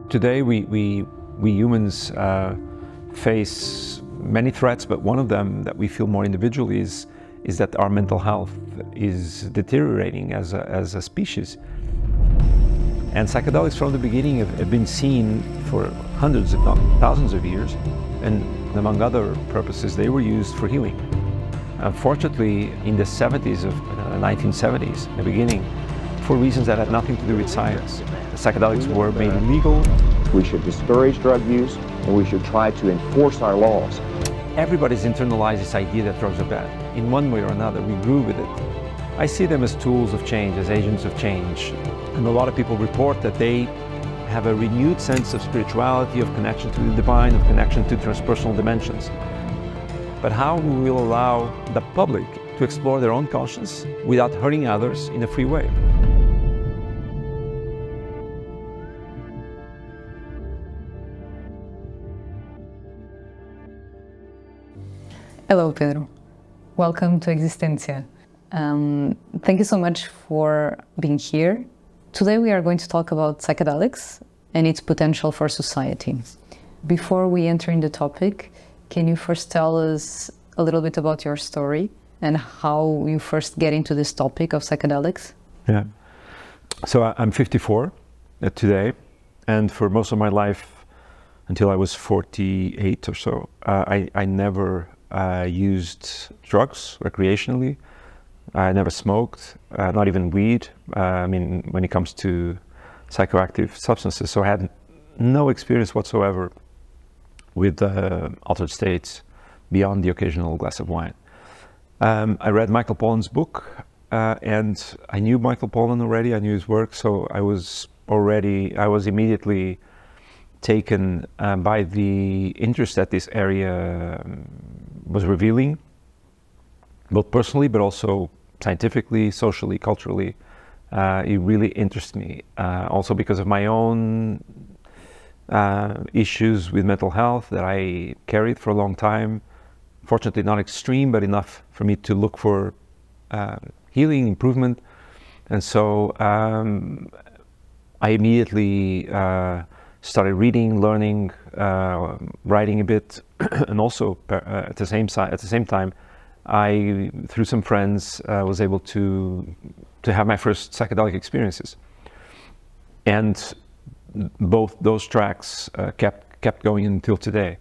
Today we humans face many threats, but one of them that we feel more individually is that our mental health is deteriorating as a species. And psychedelics from the beginning have been seen for hundreds, if not thousands of years, and among other purposes, they were used for healing. Unfortunately, in the 70s of 1970s, the beginning, for reasons that had nothing to do with science, the psychedelics were made illegal. We should discourage drug use, and we should try to enforce our laws. Everybody's internalized this idea that drugs are bad. In one way or another, we grew with it. I see them as tools of change, as agents of change. And a lot of people report that they have a renewed sense of spirituality, of connection to the divine, of connection to transpersonal dimensions. But how we will allow the public to explore their own conscience without hurting others in a free way? Hello, Pedro. Welcome to Existencia. Thank you so much for being here. Today we are going to talk about psychedelics and its potential for society. Before we enter in the topic, can you first tell us a little bit about your story and how you first get into this topic of psychedelics? Yeah. So I'm 54 today, and for most of my life, until I was 48 or so, I never used drugs recreationally. I never smoked, not even weed, when it comes to psychoactive substances. So I had no experience whatsoever with altered states beyond the occasional glass of wine. I read Michael Pollan's book, and I knew Michael Pollan already, I knew his work, so I was immediately taken by the interest that this area was revealing, both personally, but also scientifically, socially, culturally. It really interests me, also because of my own issues with mental health that I carried for a long time. Fortunately, not extreme, but enough for me to look for healing, improvement. And so I immediately started reading, learning, writing a bit, and also at the same time, I, through some friends, was able to have my first psychedelic experiences. And both those tracks kept going until today.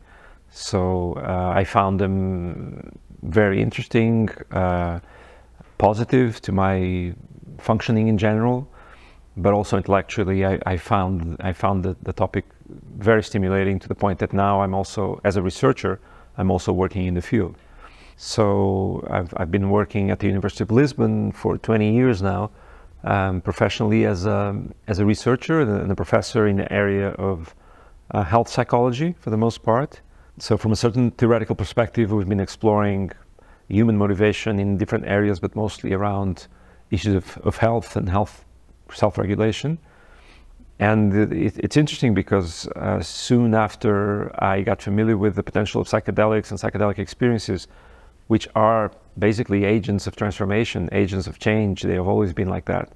So I found them very interesting, positive to my functioning in general, but also intellectually I found the topic very stimulating, to the point that now I'm also, as a researcher, I'm also working in the field. So I've been working at the University of Lisbon for 20 years now, professionally as a researcher and a professor in the area of health psychology for the most part. So from a certain theoretical perspective, we've been exploring human motivation in different areas, but mostly around issues of health and health self-regulation. And it's interesting because soon after I got familiar with the potential of psychedelics and psychedelic experiences, which are basically agents of transformation, agents of change. They have always been like that.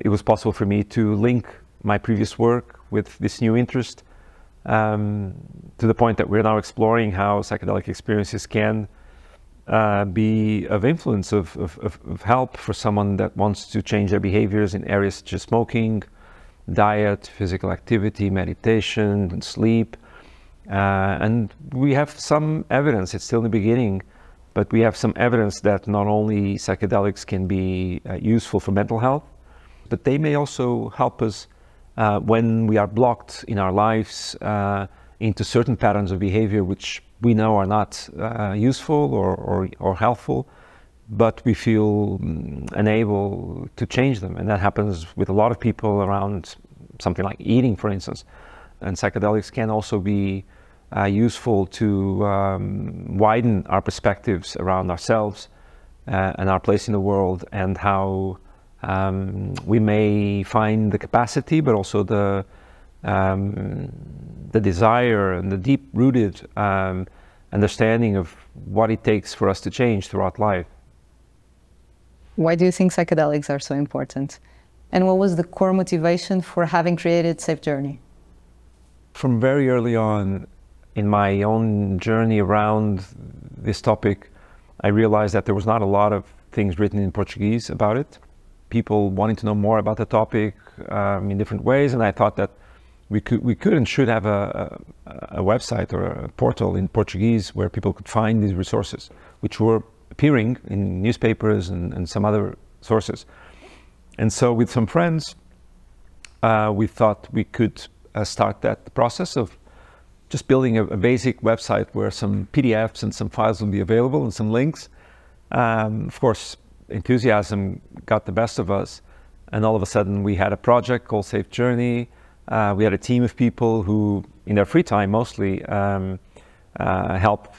It was possible for me to link my previous work with this new interest, to the point that we're now exploring how psychedelic experiences can be of influence, of help for someone that wants to change their behaviors in areas such as smoking, diet, physical activity, meditation, and sleep. And we have some evidence, it's still in the beginning, but we have some evidence that not only psychedelics can be useful for mental health, but they may also help us when we are blocked in our lives into certain patterns of behavior which we know are not useful or helpful, but we feel unable to change them. And that happens with a lot of people around something like eating, for instance. And psychedelics can also be useful to widen our perspectives around ourselves and our place in the world, and how we may find the capacity, but also the desire and the deep-rooted understanding of what it takes for us to change throughout life. Why do you think psychedelics are so important? And what was the core motivation for having created Safe Journey? From very early on in my own journey around this topic, I realized that there was not a lot of things written in Portuguese about it. People wanting to know more about the topic in different ways, and I thought that we could and should have a website or a portal in Portuguese where people could find these resources, which were appearing in newspapers and some other sources. And so with some friends, we thought we could start that process of just building a basic website where some PDFs and some files will be available and some links. Of course, enthusiasm got the best of us, and all of a sudden we had a project called Safe Journey. We had a team of people who, in their free time mostly, help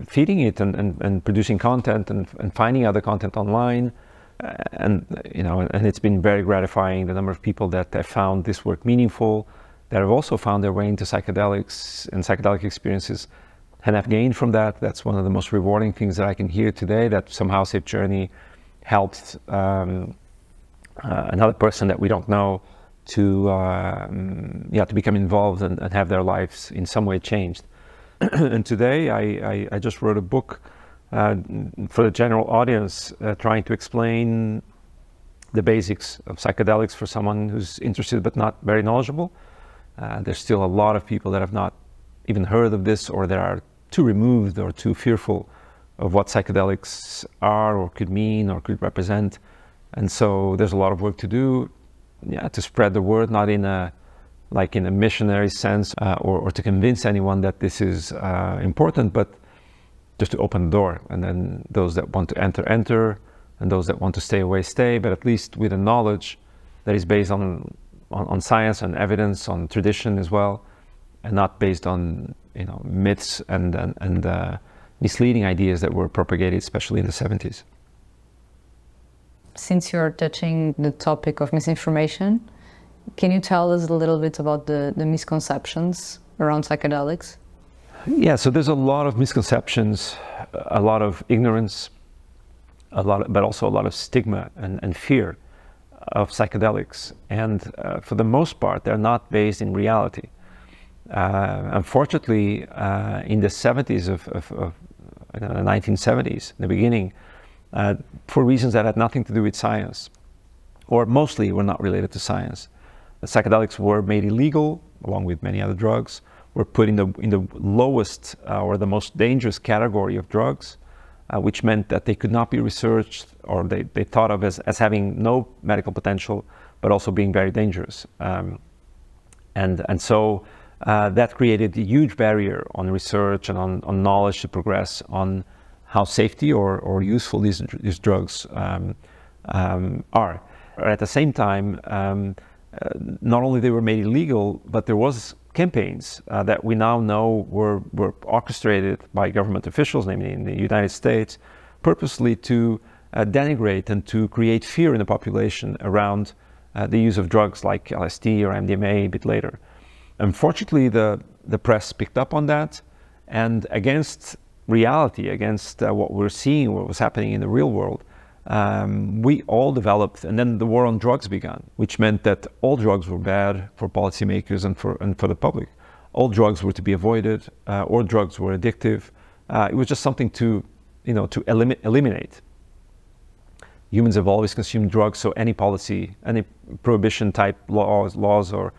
feeding it and producing content and finding other content online. And it's been very gratifying, the number of people that have found this work meaningful, that have also found their way into psychedelics and psychedelic experiences and have gained from that. That's one of the most rewarding things that I can hear today, that somehow Safe Journey helped another person that we don't know to become involved and have their lives in some way changed. And today I just wrote a book for the general audience, trying to explain the basics of psychedelics for someone who's interested but not very knowledgeable. There's still a lot of people that have not even heard of this, or that are too removed or too fearful of what psychedelics are or could mean or could represent. And so there's a lot of work to do, to spread the word, not in a missionary sense, or to convince anyone that this is important, but just to open the door. And then those that want to enter, and those that want to stay away, stay, but at least with a knowledge that is based on science and evidence, on tradition as well, and not based on myths and misleading ideas that were propagated, especially in the 70s. Since you're touching the topic of misinformation, can you tell us a little bit about the misconceptions around psychedelics? Yeah, so there's a lot of misconceptions, a lot of ignorance, but also a lot of stigma and fear of psychedelics. And for the most part, they're not based in reality. Unfortunately, in the 70s of the 1970s, in the beginning, for reasons that had nothing to do with science, or mostly were not related to science, the psychedelics were made illegal, along with many other drugs, were put in the lowest or the most dangerous category of drugs, which meant that they could not be researched, or they thought of as having no medical potential, but also being very dangerous. And so that created a huge barrier on research and on knowledge to progress on how safety or useful these drugs are. At the same time, not only they were made illegal, but there was campaigns that we now know were orchestrated by government officials, namely in the United States, purposely to denigrate and to create fear in the population around the use of drugs like LSD or MDMA a bit later. Unfortunately, the press picked up on that, and against reality, against what we're seeing, what was happening in the real world, we all developed, and then the war on drugs began, which meant that all drugs were bad for policymakers and for the public. All drugs were to be avoided, all drugs were addictive. It was just something to eliminate. Humans have always consumed drugs, so any policy, any prohibition type laws or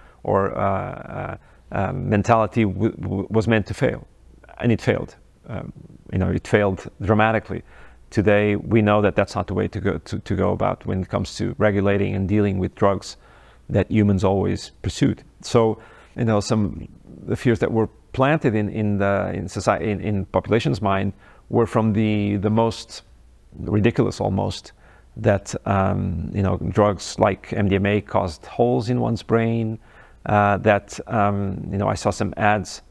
mentality was meant to fail, and it failed. It failed dramatically. Today, we know that that's not the way to go about when it comes to regulating and dealing with drugs that humans always pursued. So, some the fears that were planted in society, in population's mind, were from the most ridiculous almost, that drugs like MDMA caused holes in one's brain, that I saw some ads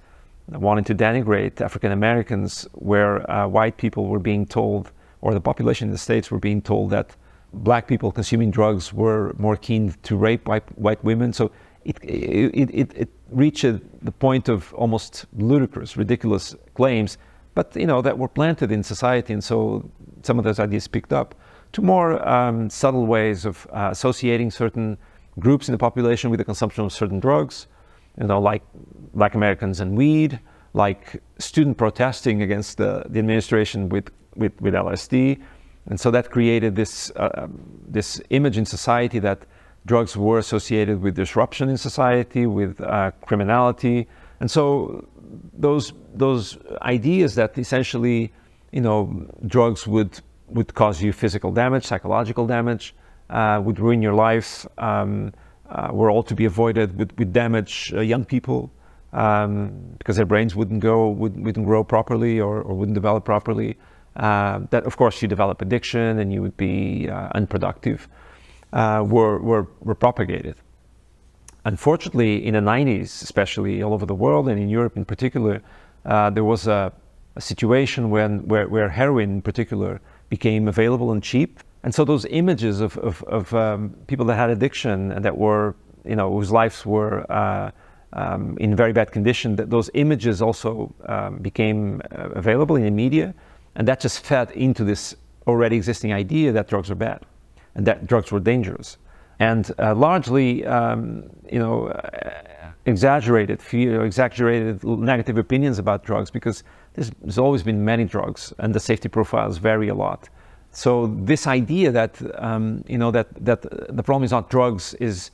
wanting to denigrate African Americans, where white people were being told, or the population in the States were being told, that black people consuming drugs were more keen to rape white women. So it reached the point of almost ludicrous, ridiculous claims, but that were planted in society, and so some of those ideas picked up, to more subtle ways of associating certain groups in the population with the consumption of certain drugs, like Black Americans and weed, like student protesting against the administration with LSD. And so that created this image in society that drugs were associated with disruption in society, with criminality. And so those ideas that essentially, drugs would cause you physical damage, psychological damage, would ruin your life, were all to be avoided, would damage young people because their brains wouldn't grow properly or wouldn't develop properly. That of course you develop addiction and you would be unproductive, were propagated. Unfortunately, in the 90s, especially all over the world and in Europe in particular, there was a situation where heroin in particular became available and cheap. And so those images of people that had addiction and that were, whose lives were in very bad condition, that those images also became available in the media. And that just fed into this already existing idea that drugs are bad and that drugs were dangerous. And largely, exaggerated fear, exaggerated negative opinions about drugs, because there's always been many drugs and the safety profiles vary a lot. So this idea that, that the problem is not drugs, is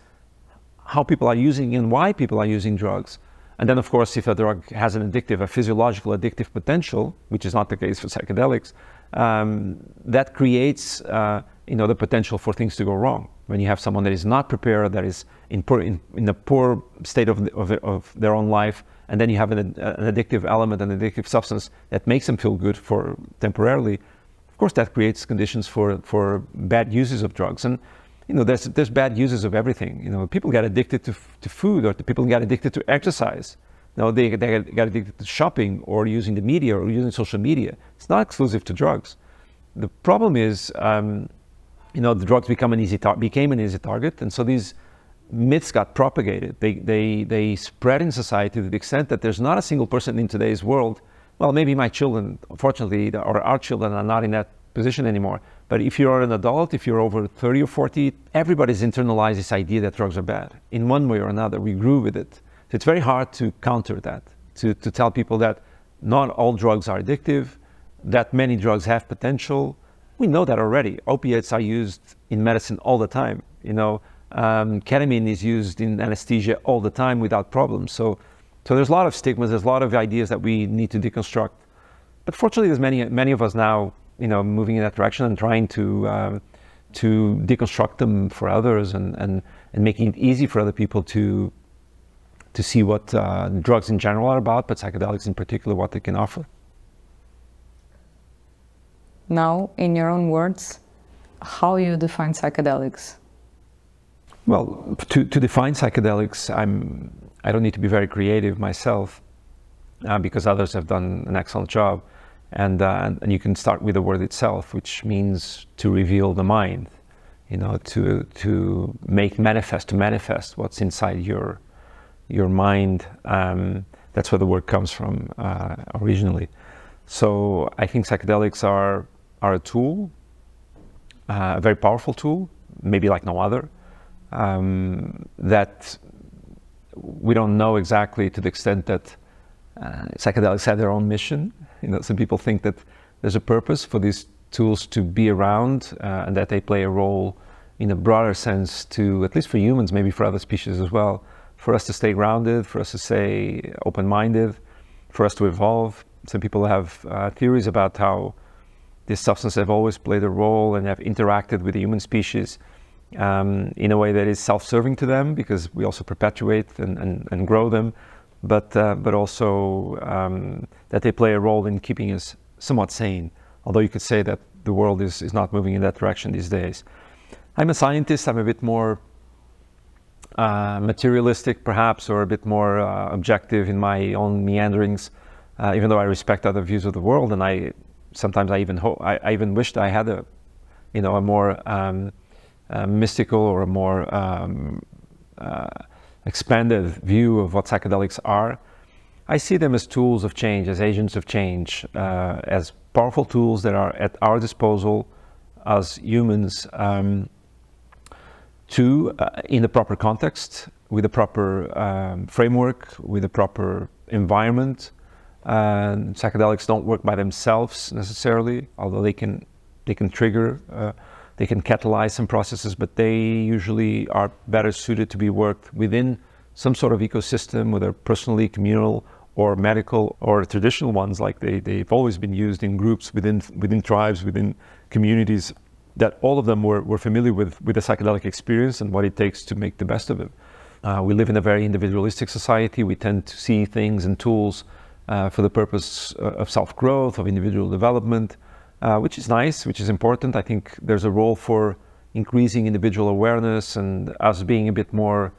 how people are using and why people are using drugs. And then, of course, if a drug has a physiological addictive potential, which is not the case for psychedelics, that creates, the potential for things to go wrong. When you have someone that is not prepared, that is in a poor state of their own life, and then you have an addictive element, an addictive substance that makes them feel good for temporarily, of course, that creates conditions for bad uses of drugs. And there's bad uses of everything. People get addicted to food, or people get addicted to exercise. They get addicted to shopping or using the media or using social media. It's not exclusive to drugs. The problem is, the drugs became an easy target, and so these myths got propagated. They spread in society to the extent that there's not a single person in today's world. Well, maybe my children, fortunately, or our children are not in that position anymore. But if you're an adult, if you're over 30 or 40, everybody's internalized this idea that drugs are bad in one way or another. We grew with it. So it's very hard to counter that, to tell people that not all drugs are addictive, that many drugs have potential. We know that already. Opiates are used in medicine all the time. Ketamine is used in anesthesia all the time without problems. So there's a lot of stigmas, there's a lot of ideas that we need to deconstruct. But fortunately, there's many of us now, moving in that direction and trying to deconstruct them for others and making it easy for other people to see what drugs in general are about, but psychedelics in particular, what they can offer. Now, in your own words, how you define psychedelics? Well, to define psychedelics, I don't need to be very creative myself, because others have done an excellent job. And you can start with the word itself, which means to reveal the mind, to manifest what's inside your mind. That's where the word comes from originally. So I think psychedelics are a tool, a very powerful tool, maybe like no other, that we don't know exactly to the extent that psychedelics have their own mission. Some people think that there's a purpose for these tools to be around, and that they play a role in a broader sense to, at least for humans, maybe for other species as well, for us to stay grounded, for us to stay open-minded, for us to evolve. Some people have theories about how these substances have always played a role and have interacted with the human species in a way that is self-serving to them, because we also perpetuate and grow them, but also that they play a role in keeping us somewhat sane, although you could say that the world is not moving in that direction these days. I'm a scientist. I'm a bit more materialistic, perhaps, or a bit more objective in my own meanderings, even though I respect other views of the world, and sometimes I even wished I had a more mystical or a more expanded view of what psychedelics are. I see them as tools of change, as agents of change, as powerful tools that are at our disposal as humans to, in the proper context, with a proper framework, with a proper environment. Psychedelics don't work by themselves necessarily, although they can trigger, they can catalyze some processes, but they usually are better suited to be worked within some sort of ecosystem, whether personally, communal, or medical, or traditional ones, like they've always been used in groups, within tribes, within communities, that all of them were familiar with the psychedelic experience and what it takes to make the best of it. We live in a very individualistic society. We tend to see things and tools for the purpose of self-growth, of individual development, which is nice, which is important. I think there's a role for increasing individual awareness and us being a bit more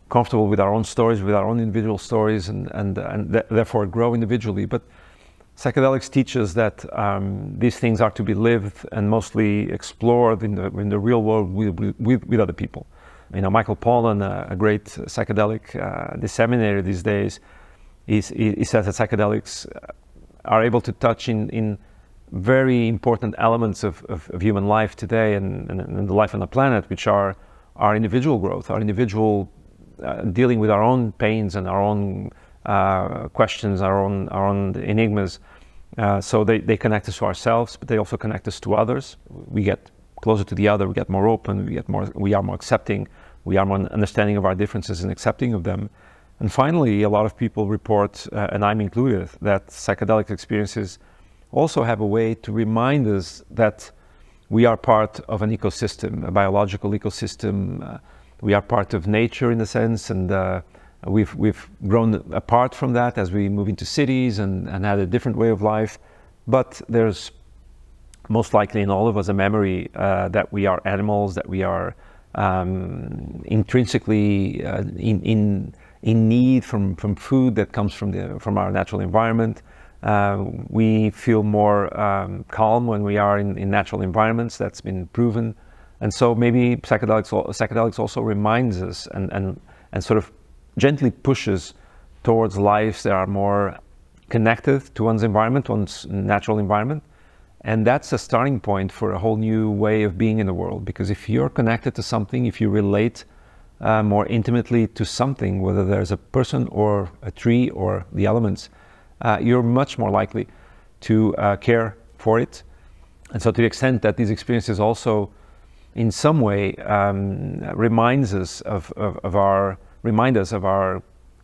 comfortable with our own stories, with our own individual stories, and therefore grow individually. But psychedelics teach us that these things are to be lived and mostly explored in the real world with other people. You know, Michael Pollan, a great psychedelic disseminator these days, he says that psychedelics are able to touch in very important elements of human life today and the life on the planet, which are our individual growth, our individual dealing with our own pains and our own questions, our own enigmas. So they connect us to ourselves, but they also connect us to others. We get closer to the other, we get more open, we are more accepting, we are more understanding of our differences and accepting of them. And finally, a lot of people report, and I'm included, that psychedelic experiences also have a way to remind us that we are part of an ecosystem, a biological ecosystem. We are part of nature in a sense, and we've grown apart from that as we move into cities and had a different way of life. But there's most likely in all of us a memory that we are animals, that we are intrinsically in need from food that comes from our natural environment. We feel more calm when we are in natural environments. That's been proven. And so maybe psychedelics also reminds us and sort of gently pushes towards lives that are more connected to one's environment, one's natural environment. And that's a starting point for a whole new way of being in the world. Because if you're connected to something, if you relate more intimately to something, whether there's a person or a tree or the elements, you're much more likely to care for it. And so to the extent that these experiences also in some way remind us of our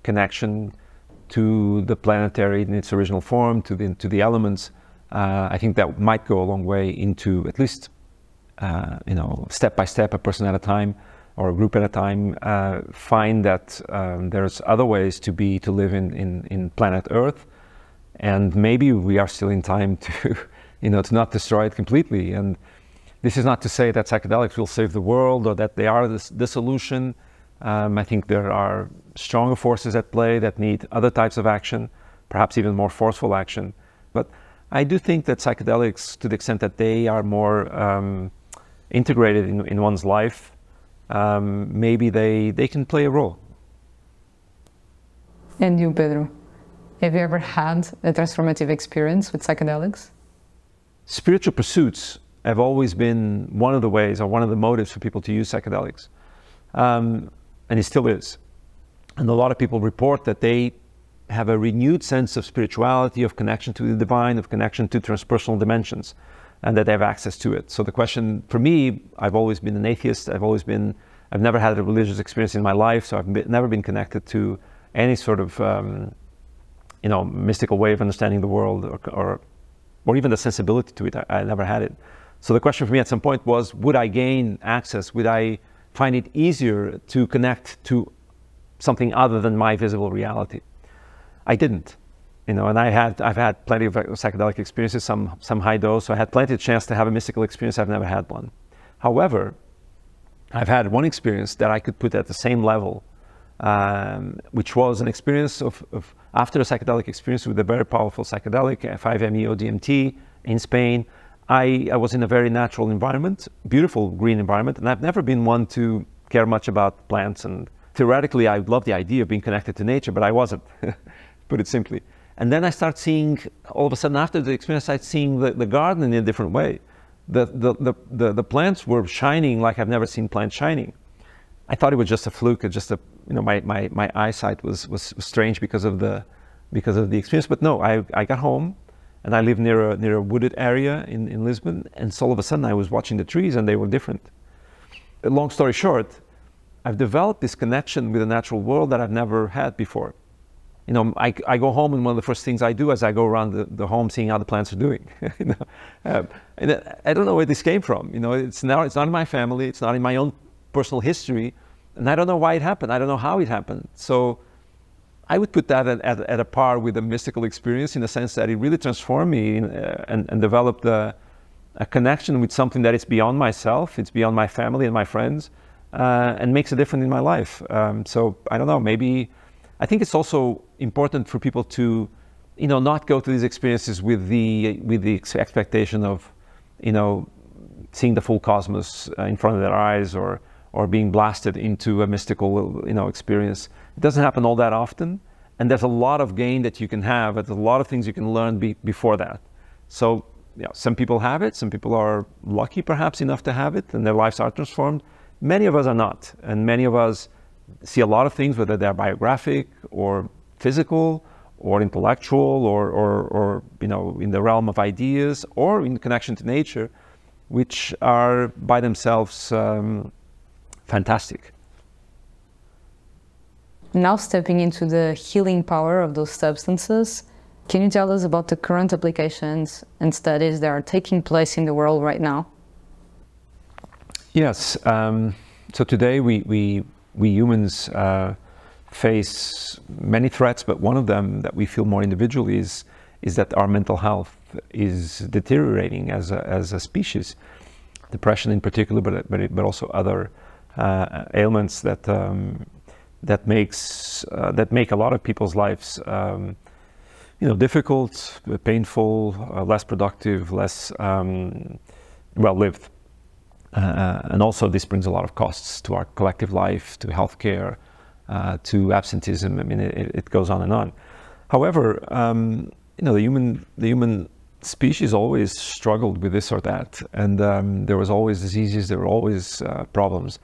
connection to the planetary in its original form, to the elements, I think that might go a long way into at least, step by step, a person at a time or a group at a time, find that there's other ways to live in planet Earth, and maybe we are still in time to, to not destroy it completely. And this is not to say that psychedelics will save the world or that they are the solution. I think there are stronger forces at play that need other types of action, perhaps even more forceful action. But I do think that psychedelics, to the extent that they are more integrated in one's life, maybe they can play a role. And you, Pedro, have you ever had a transformative experience with psychedelics? Spiritual pursuits have always been one of the ways or one of the motives for people to use psychedelics. And it still is. And a lot of people report that they have a renewed sense of spirituality, of connection to the divine, of connection to transpersonal dimensions, and that they have access to it. So the question for me, I've always been an atheist. I've never had a religious experience in my life, so I've never been connected to any sort of, mystical way of understanding the world or even the sensibility to it. I never had it. So the question for me at some point was, would I gain access? Would I find it easier to connect to something other than my visible reality? I didn't, and I've had plenty of psychedelic experiences, some high dose, so I had plenty of chance to have a mystical experience. I've never had one. However, I've had one experience that I could put at the same level, which was an experience of after a psychedelic experience with a very powerful psychedelic, 5-MeO-DMT in Spain. I was in a very natural environment, beautiful green environment, and I've never been one to care much about plants. And theoretically, I love the idea of being connected to nature, but I wasn't, put it simply. And then I start seeing, all of a sudden after the experience, I started seeing the garden in a different way. The plants were shining like I've never seen plants shining. I thought it was just a fluke. Just a, my eyesight was strange because of the experience. But no, I got home, and I lived near a wooded area in Lisbon, and so all of a sudden I was watching the trees, and they were different. Long story short, I've developed this connection with the natural world that I've never had before. I go home, and one of the first things I do is I go around the home seeing how the plants are doing. And I don't know where this came from. It's not in my family, it's not in my own personal history, and I don't know why it happened. I don't know how it happened. So I would put that at a par with a mystical experience, in the sense that it really transformed me and developed a connection with something that is beyond myself, it's beyond my family and my friends, and makes a difference in my life. So I don't know, maybe I think it's also important for people to, not go to these experiences with the expectation of, seeing the full cosmos in front of their eyes, or being blasted into a mystical, experience. It doesn't happen all that often, and there's a lot of gain that you can have. There's a lot of things you can learn before that. So, some people have it. Some people are lucky, perhaps, enough to have it, and their lives are transformed. Many of us are not, and many of us see a lot of things, whether they're biographic or physical or intellectual or in the realm of ideas or in connection to nature, which are by themselves fantastic. Now stepping into the healing power of those substances, can you tell us about the current applications and studies that are taking place in the world right now? Yes. So today we humans face many threats, but one of them that we feel more individually is that our mental health is deteriorating as a species. Depression in particular, but also other ailments that make a lot of people's lives difficult, painful, less productive, less well lived. And also this brings a lot of costs to our collective life, to healthcare, to absenteeism. I mean, it goes on and on. However, the human species always struggled with this or that, and there was always diseases, there were always problems.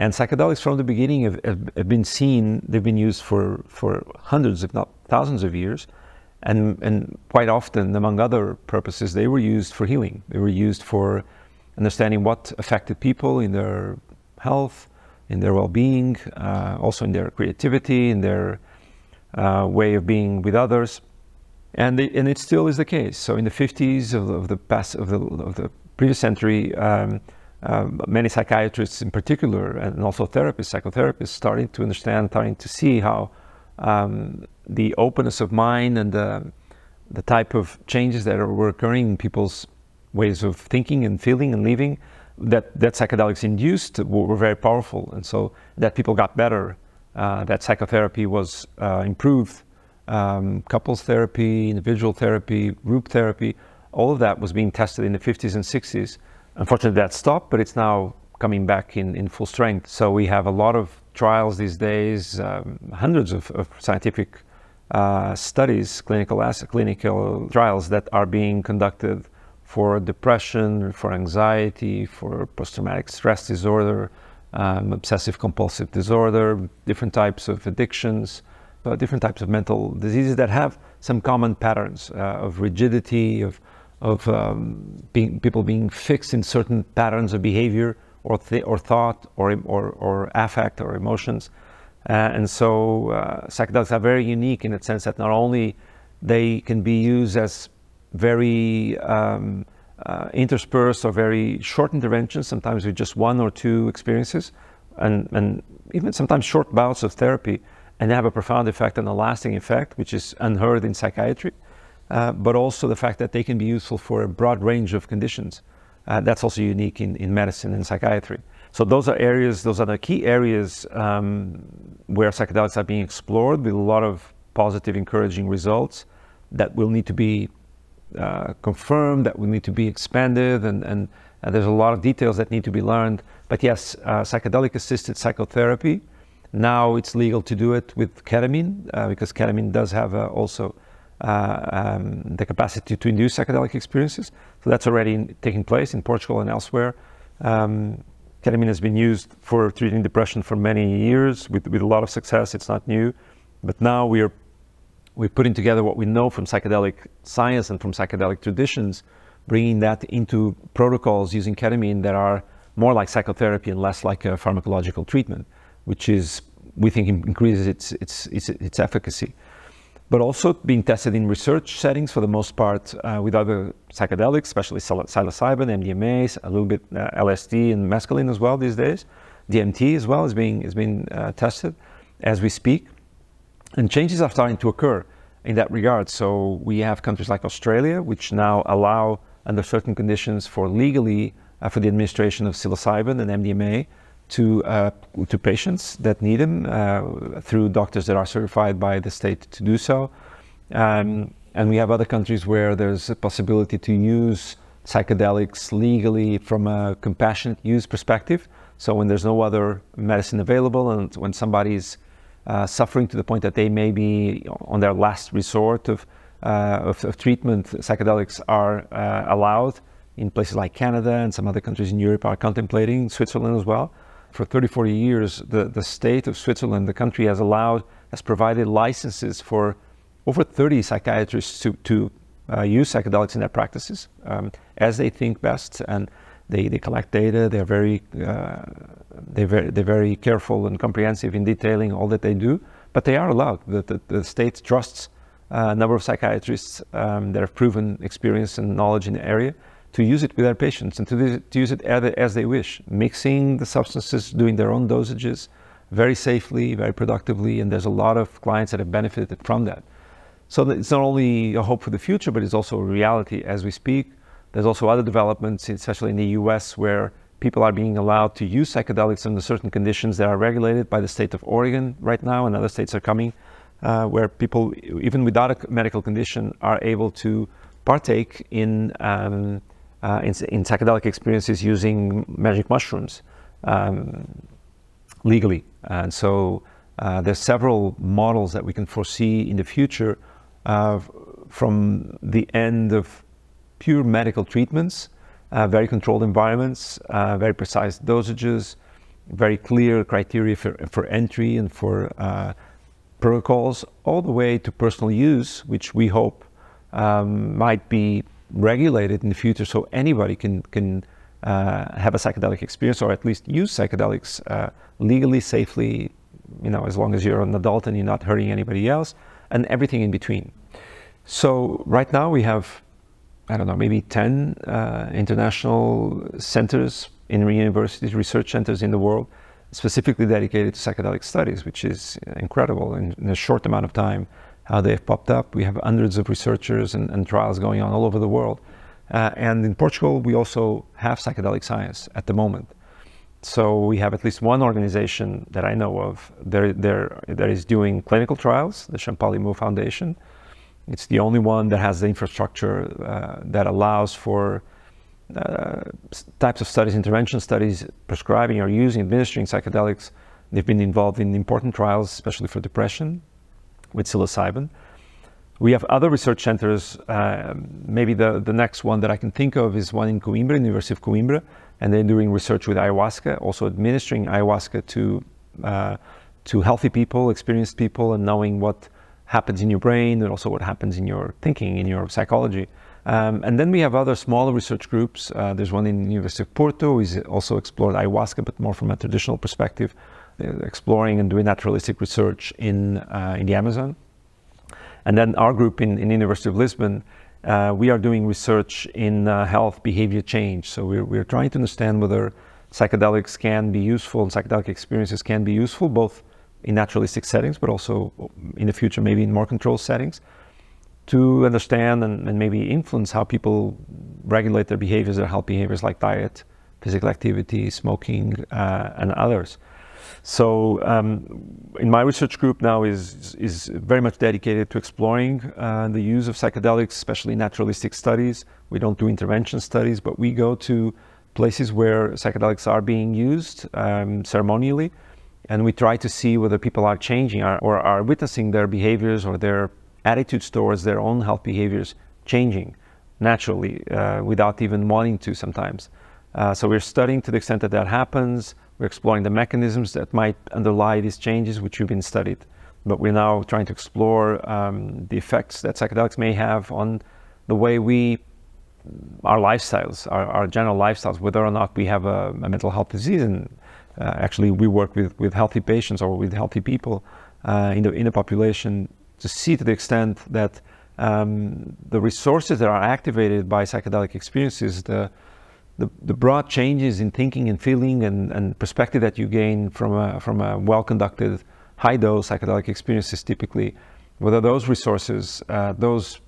And psychedelics from the beginning have been seen, they've been used for hundreds, if not thousands of years. And quite often, among other purposes, they were used for healing. They were used for understanding what affected people in their health, in their well-being, also in their creativity, in their way of being with others. And it still is the case. So in the 50s of the previous century, many psychiatrists in particular, and also therapists, psychotherapists, starting to understand, starting to see how the openness of mind and the type of changes that were occurring in people's ways of thinking and feeling and living, that psychedelics induced were very powerful. And so that people got better, that psychotherapy was improved, couples therapy, individual therapy, group therapy, all of that was being tested in the 50s and 60s. Unfortunately, that stopped, but it's now coming back in full strength. So we have a lot of trials these days, hundreds of scientific studies, clinical trials that are being conducted for depression, for anxiety, for post-traumatic stress disorder, obsessive compulsive disorder, different types of addictions, different types of mental diseases that have some common patterns of rigidity, of people being fixed in certain patterns of behavior or thought or affect or emotions. And so psychedelics are very unique in the sense that not only they can be used as very interspersed or very short interventions, sometimes with just one or two experiences, and even sometimes short bouts of therapy, and they have a profound effect and a lasting effect, which is unheard in psychiatry, but also the fact that they can be useful for a broad range of conditions. That's also unique in medicine and psychiatry. So those are the key areas where psychedelics are being explored with a lot of positive, encouraging results that will need to be confirmed, that will need to be expanded, and there's a lot of details that need to be learned. But yes, psychedelic-assisted psychotherapy, now it's legal to do it with ketamine, because ketamine does have also the capacity to induce psychedelic experiences. So that's already taking place in Portugal and elsewhere. Ketamine Ketamine has been used for treating depression for many years with a lot of success. It's not new, but now we're putting together what we know from psychedelic science and from psychedelic traditions, bringing that into protocols using ketamine that are more like psychotherapy and less like a pharmacological treatment, which is, we think, increases its efficacy. But also being tested in research settings for the most part with other psychedelics, especially psilocybin, MDMA, a little bit LSD and mescaline as well these days. DMT as well is being tested as we speak. And changes are starting to occur in that regard. So we have countries like Australia, which now allow, under certain conditions, for legally for the administration of psilocybin and MDMA to patients that need them through doctors that are certified by the state to do so. And we have other countries where there's a possibility to use psychedelics legally from a compassionate use perspective. So when there's no other medicine available and when somebody's suffering to the point that they may be on their last resort of treatment, psychedelics are allowed in places like Canada, and some other countries in Europe are contemplating, Switzerland as well. For 30, 40 years, the state of Switzerland, the country has provided licenses for over 30 psychiatrists to use psychedelics in their practices as they think best, and they collect data. They're very careful and comprehensive in detailing all that they do, but they are allowed. The state trusts a number of psychiatrists that have proven experience and knowledge in the area to use it with their patients and to use it as they wish, mixing the substances, doing their own dosages very safely, very productively, and there's a lot of clients that have benefited from that. So it's not only a hope for the future, but it's also a reality as we speak. There's also other developments, especially in the US, where people are being allowed to use psychedelics under certain conditions that are regulated by the state of Oregon right now, and other states are coming, where people, even without a medical condition, are able to partake in psychedelic experiences using magic mushrooms legally. And so there's several models that we can foresee in the future from the end of pure medical treatments, very controlled environments, very precise dosages, very clear criteria for entry and for protocols, all the way to personal use, which we hope might be regulated in the future, so anybody can have a psychedelic experience, or at least use psychedelics legally, safely, as long as you're an adult and you're not hurting anybody else, and everything in between. So right now we have, I don't know, maybe 10 international centers in universities, research centers in the world, specifically dedicated to psychedelic studies, which is incredible in a short amount of time. How they've popped up. We have hundreds of researchers and trials going on all over the world. And in Portugal, we also have psychedelic science at the moment. So we have at least one organization that I know of that is doing clinical trials, the Champalimau Foundation. It's the only one that has the infrastructure that allows for types of studies, intervention studies, prescribing or using, administering psychedelics. They've been involved in important trials, especially for depression, with psilocybin. We have other research centers. Maybe the next one that I can think of is one in Coimbra, University of Coimbra, and they're doing research with ayahuasca, also administering ayahuasca to healthy people, experienced people, and knowing what happens in your brain and also what happens in your thinking, in your psychology. And then we have other smaller research groups. There's one in the University of Porto who is also explored ayahuasca, but more from a traditional perspective, exploring and doing naturalistic research in the Amazon. And then our group in the University of Lisbon, we are doing research in health behavior change. So we're trying to understand whether psychedelics can be useful and psychedelic experiences can be useful, both in naturalistic settings, but also in the future, maybe in more controlled settings, to understand and maybe influence how people regulate their behaviors, their health behaviors like diet, physical activity, smoking, and others. So in my research group now is very much dedicated to exploring the use of psychedelics, especially naturalistic studies. We don't do intervention studies, but we go to places where psychedelics are being used ceremonially, and we try to see whether people are changing or are witnessing their behaviors or their attitudes towards their own health behaviors changing naturally without even wanting to sometimes. So we're studying to the extent that that happens. We're exploring the mechanisms that might underlie these changes, which have been studied. But we're now trying to explore the effects that psychedelics may have on the way our lifestyles, our general lifestyles, whether or not we have a mental health disease. And actually, we work with healthy patients or with healthy people in the population to see to the extent that the resources that are activated by psychedelic experiences, the broad changes in thinking and feeling and perspective that you gain from a well-conducted high-dose psychedelic experiences typically, whether those resources, those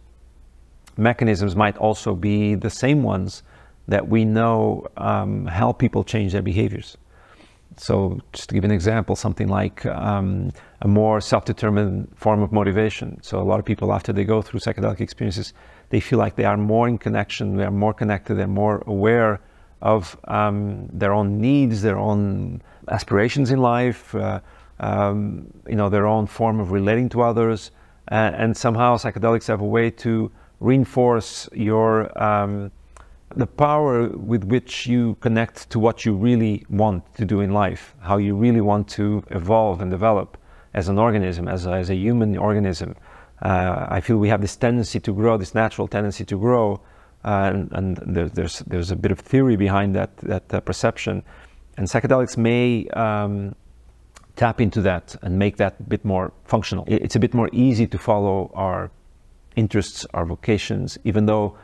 mechanisms might also be the same ones that we know help people change their behaviors. So just to give an example, something like a more self-determined form of motivation. So a lot of people, after they go through psychedelic experiences, they feel like they are more in connection, they are more connected, they're more aware of their own needs, their own aspirations in life, their own form of relating to others. And somehow psychedelics have a way to reinforce the power with which you connect to what you really want to do in life, how you really want to evolve and develop as an organism, as a human organism. I feel we have this tendency to grow, this natural tendency to grow, and there's a bit of theory behind that perception. And psychedelics may tap into that and make that a bit more functional. It's a bit more easy to follow our interests, our vocations, even though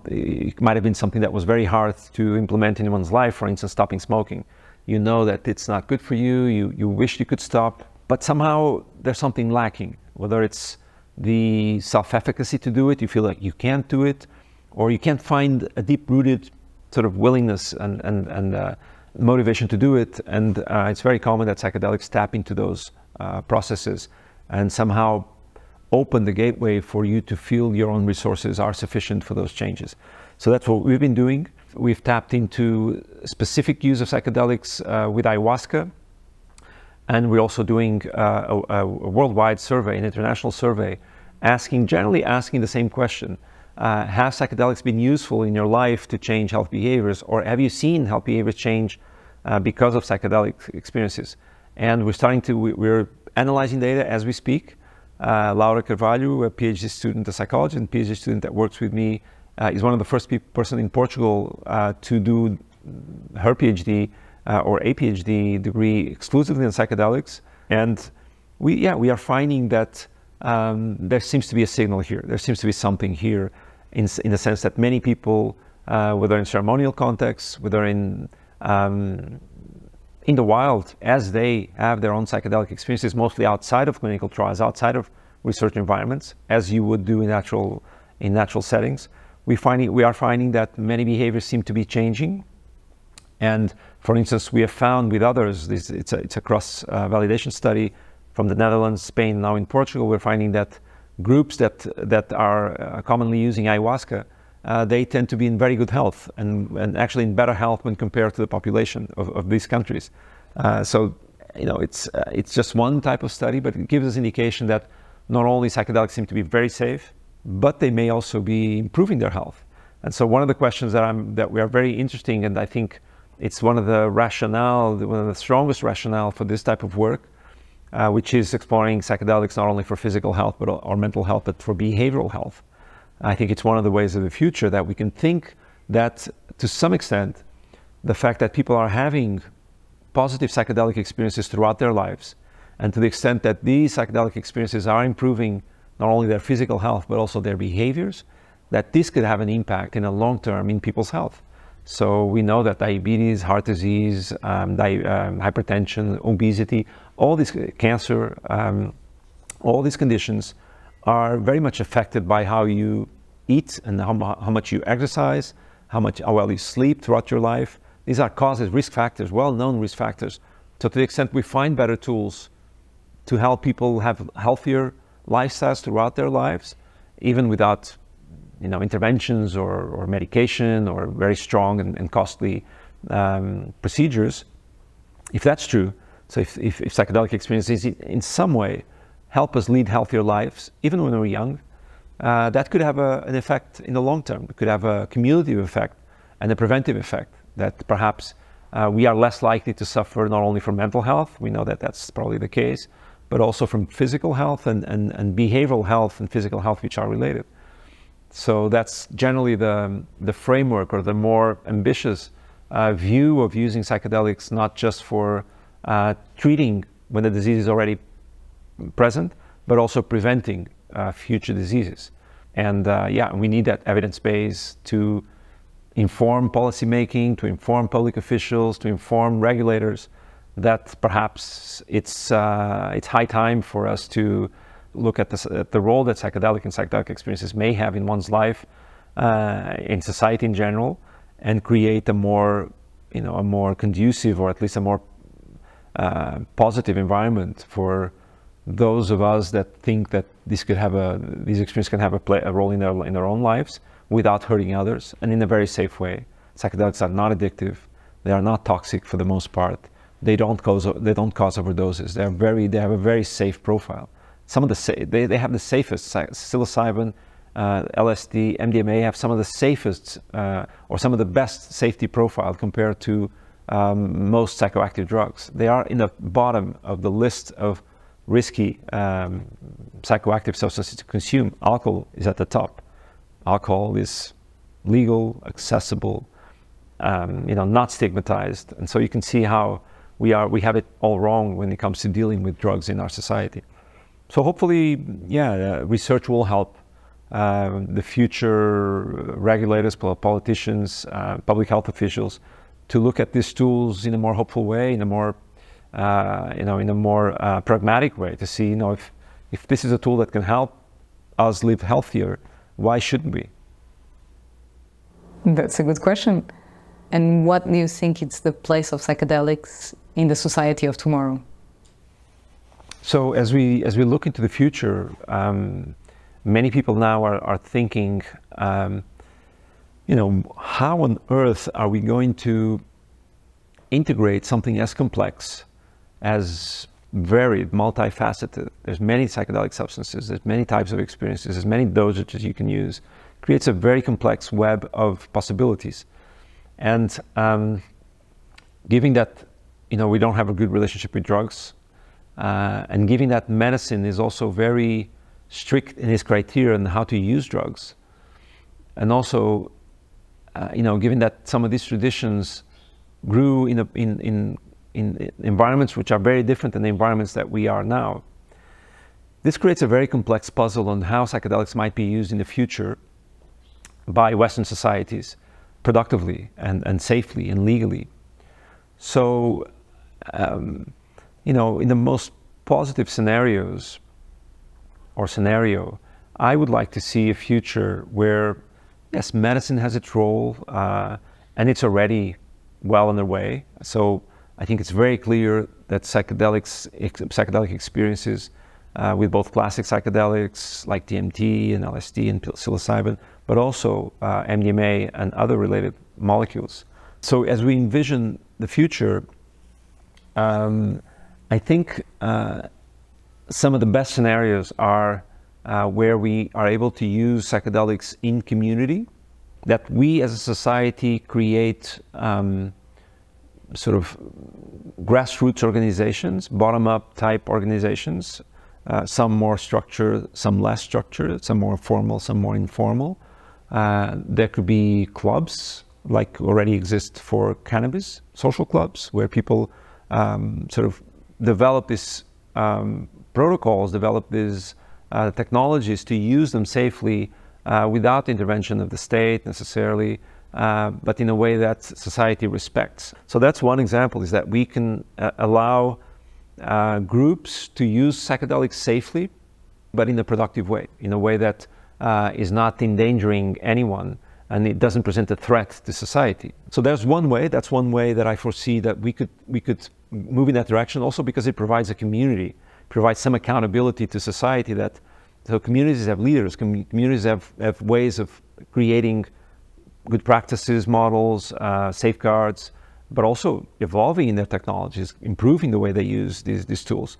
it might have been something that was very hard to implement in one's life. For instance, stopping smoking. You know that it's not good for you, you wish you could stop, but somehow there's something lacking, whether it's the self-efficacy to do it, you feel like you can't do it, or you can't find a deep-rooted sort of willingness and motivation to do it. And it's very common that psychedelics tap into those processes and somehow open the gateway for you to feel your own resources are sufficient for those changes. So that's what we've been doing. We've tapped into specific use of psychedelics with ayahuasca, and we're also doing a worldwide survey, an international survey, generally asking the same question. Have psychedelics been useful in your life to change health behaviors, or have you seen health behaviors change because of psychedelic experiences? And we're analyzing data as we speak. Laura Carvalho, a PhD student, a psychologist and PhD student that works with me, is one of the first person in Portugal to do her PhD or a PhD degree exclusively on psychedelics. And we are finding that there seems to be a signal here. There seems to be something here in the sense that many people, whether in ceremonial contexts, whether in the wild, as they have their own psychedelic experiences, mostly outside of clinical trials, outside of research environments, as you would do in natural settings, we are finding that many behaviors seem to be changing. And for instance, we have found with others, it's a cross validation study from the Netherlands, Spain, now in Portugal. We're finding that groups that are commonly using ayahuasca, they tend to be in very good health and actually in better health when compared to the population of these countries. So it's just one type of study, but it gives us indication that not only psychedelics seem to be very safe, but they may also be improving their health. And so one of the questions that we are very interesting, and I think it's one of the strongest rationale for this type of work, which is exploring psychedelics not only for physical health or mental health, but for behavioral health. I think it's one of the ways of the future that we can think that, to some extent, the fact that people are having positive psychedelic experiences throughout their lives, and to the extent that these psychedelic experiences are improving not only their physical health, but also their behaviors, that this could have an impact in the long term in people's health. So we know that diabetes, heart disease, hypertension, obesity, all these cancer, all these conditions are very much affected by how you eat and how much you exercise, how well you sleep throughout your life. These are causes, risk factors, well-known risk factors. So to the extent we find better tools to help people have healthier lifestyles throughout their lives, even without interventions or medication or very strong and costly procedures, if that's true, so if psychedelic experiences in some way help us lead healthier lives, even when we're young, that could have an effect in the long term. It could have a cumulative effect and a preventive effect. that perhaps we are less likely to suffer not only from mental health, we know that that's probably the case, but also from physical health and behavioral health and physical health, which are related. So that's generally the framework, or the more ambitious view of using psychedelics, not just for treating when the disease is already present, but also preventing future diseases. And yeah, we need that evidence base to inform policymaking, to inform public officials, to inform regulators that perhaps it's high time for us to look at the role that psychedelic and psychedelic experiences may have in one's life, in society in general, and create a more conducive, or at least a more positive environment for those of us that think that these experiences can have a role in their own lives without hurting others, and in a very safe way. Psychedelics are not addictive. They are not toxic for the most part. They don't cause overdoses. They have a very safe profile. They have the safest. Psilocybin, LSD, MDMA have some of the safest or some of the best safety profile compared to most psychoactive drugs. They are in the bottom of the list of risky psychoactive substances to consume. Alcohol is at the top. Alcohol is legal, accessible, not stigmatized, and so you can see how we have it all wrong when it comes to dealing with drugs in our society. So hopefully, yeah, research will help the future regulators, politicians, public health officials to look at these tools in a more hopeful way, in a more pragmatic way, to see, if this is a tool that can help us live healthier, why shouldn't we? That's a good question. And what do you think is the place of psychedelics in the society of tomorrow? So as we look into the future, many people now are thinking, how on earth are we going to integrate something as complex, as varied, multifaceted? There's many psychedelic substances, there's many types of experiences, there's many dosages you can use. It creates a very complex web of possibilities. And given that, we don't have a good relationship with drugs, and given that medicine is also very strict in its criteria on how to use drugs, and also, given that some of these traditions grew in environments which are very different than the environments that we are now, this creates a very complex puzzle on how psychedelics might be used in the future by Western societies productively and safely and legally. So, in the most positive scenario, I would like to see a future where, yes, medicine has its role, and it's already well underway. So I think it's very clear that psychedelic experiences with both classic psychedelics like DMT and LSD and psilocybin, but also MDMA and other related molecules. So as we envision the future, I think some of the best scenarios are where we are able to use psychedelics in community, that we as a society create sort of grassroots organizations, bottom-up type organizations, some more structured, some less structured, some more formal, some more informal. There could be clubs like already exist for cannabis, social clubs, where people sort of develop these protocols, develop these technologies to use them safely without intervention of the state necessarily, but in a way that society respects. So that's one example, is that we can allow groups to use psychedelics safely, but in a productive way, in a way that is not endangering anyone, and it doesn't present a threat to society. So that's one way that I foresee that we could move in that direction, also because it provides a community, provides some accountability to society, so communities have leaders, communities have ways of creating good practices, models, safeguards, but also evolving in their technologies, improving the way they use these tools.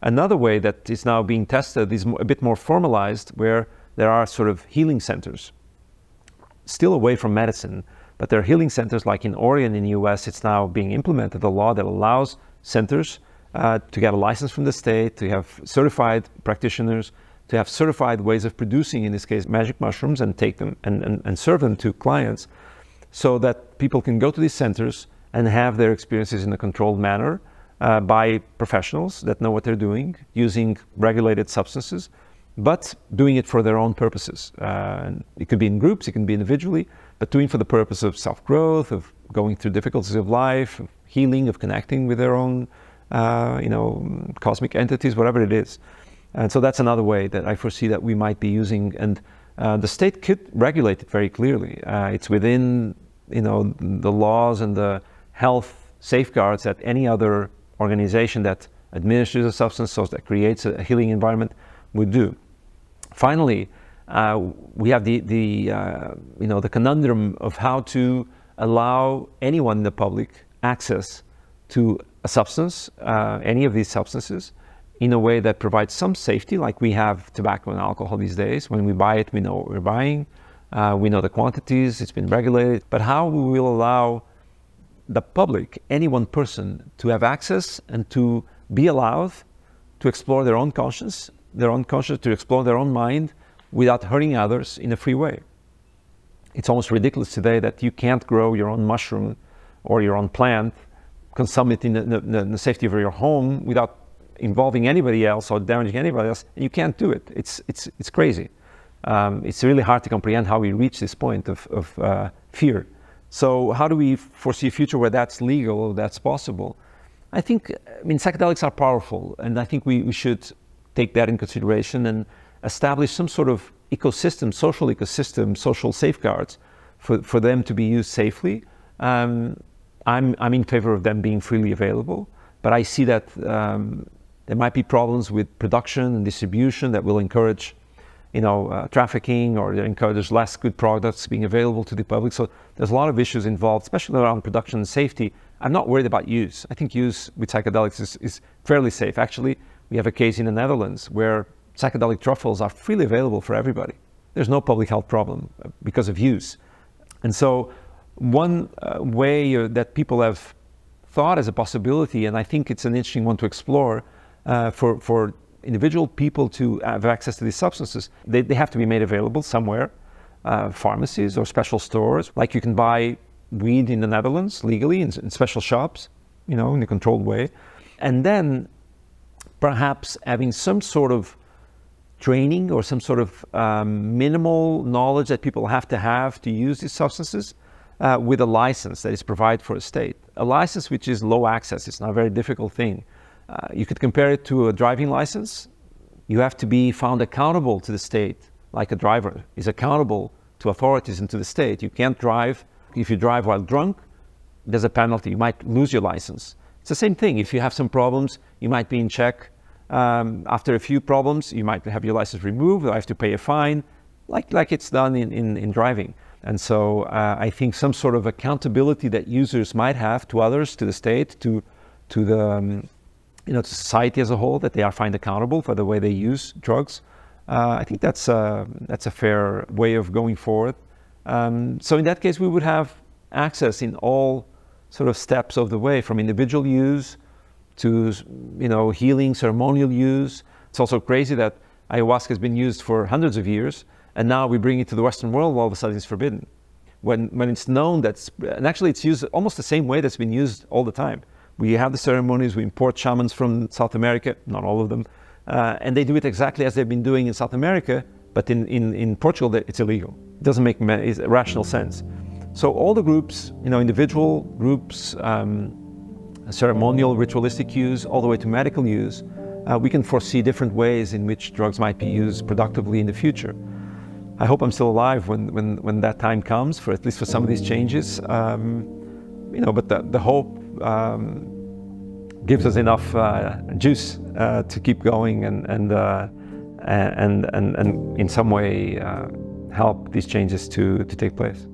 Another way that is now being tested is a bit more formalized, where there are sort of healing centers, still away from medicine, But there are healing centers, like in Oregon in the US, it's now being implemented, a law that allows centers to get a license from the state, to have certified practitioners, to have certified ways of producing, in this case, magic mushrooms, and take them and serve them to clients, so that people can go to these centers and have their experiences in a controlled manner by professionals that know what they're doing, using regulated substances, but doing it for their own purposes. It could be in groups, it can be individually, but doing for the purpose of self-growth, of going through difficulties of life, of healing, of connecting with their own, cosmic entities, whatever it is. And so that's another way that I foresee that we might be using, and the state could regulate it very clearly. It's within, the laws and the health safeguards that any other organization that administers a substance, so that creates a healing environment, would do. Finally, we have the conundrum of how to allow anyone in the public access to a substance, any of these substances, in a way that provides some safety, like we have tobacco and alcohol these days. When we buy it, we know what we're buying, we know the quantities, it's been regulated. But how we will allow the public, any one person, to have access and to be allowed to explore their own conscience, to explore their own mind without hurting others in a free way. It's almost ridiculous today that you can't grow your own mushroom or your own plant, consume it in the safety of your home without involving anybody else or damaging anybody else, and you can't do it. It's crazy. It's really hard to comprehend how we reach this point of fear. So how do we foresee a future where that's legal or that's possible? I think, psychedelics are powerful, and I think we should take that in consideration and establish some sort of ecosystem, social safeguards for them to be used safely. I'm in favor of them being freely available, but I see that there might be problems with production and distribution that will encourage trafficking, or encourage less good products being available to the public. So there's a lot of issues involved, especially around production and safety. I'm not worried about use. I think use with psychedelics is fairly safe. Actually, we have a case in the Netherlands where psychedelic truffles are freely available for everybody. There's no public health problem because of use. And so one way that people have thought as a possibility, and I think it's an interesting one to explore, for individual people to have access to these substances, they have to be made available somewhere, pharmacies or special stores. Like you can buy weed in the Netherlands legally in special shops, in a controlled way. And then perhaps having some sort of training or some sort of minimal knowledge that people have to use these substances with a license that is provided for a state. A license which is low access. It's not a very difficult thing. You could compare it to a driving license. You have to be found accountable to the state, like a driver is accountable to authorities and to the state. You can't drive. If you drive while drunk, there's a penalty. You might lose your license. It's the same thing. If you have some problems, you might be in check. After a few problems, you might have your license removed or have to pay a fine, like it's done in driving. And so I think some sort of accountability that users might have to others, to the state, to the to society as a whole, that they are found accountable for the way they use drugs. I think that's a fair way of going forward. So in that case, we would have access in all sort of steps of the way, from individual use to healing, ceremonial use. It's also crazy that ayahuasca has been used for hundreds of years, and now we bring it to the Western world, all of a sudden it's forbidden. When it's known and actually it's used almost the same way that's been used all the time. We have the ceremonies, we import shamans from South America, not all of them, and they do it exactly as they've been doing in South America, but in Portugal it's illegal. It doesn't make rational sense. So all the groups, individual groups, ceremonial, ritualistic use, all the way to medical use, we can foresee different ways in which drugs might be used productively in the future. I hope I'm still alive when that time comes, at least for some of these changes. But the hope gives us enough juice to keep going and in some way help these changes to take place.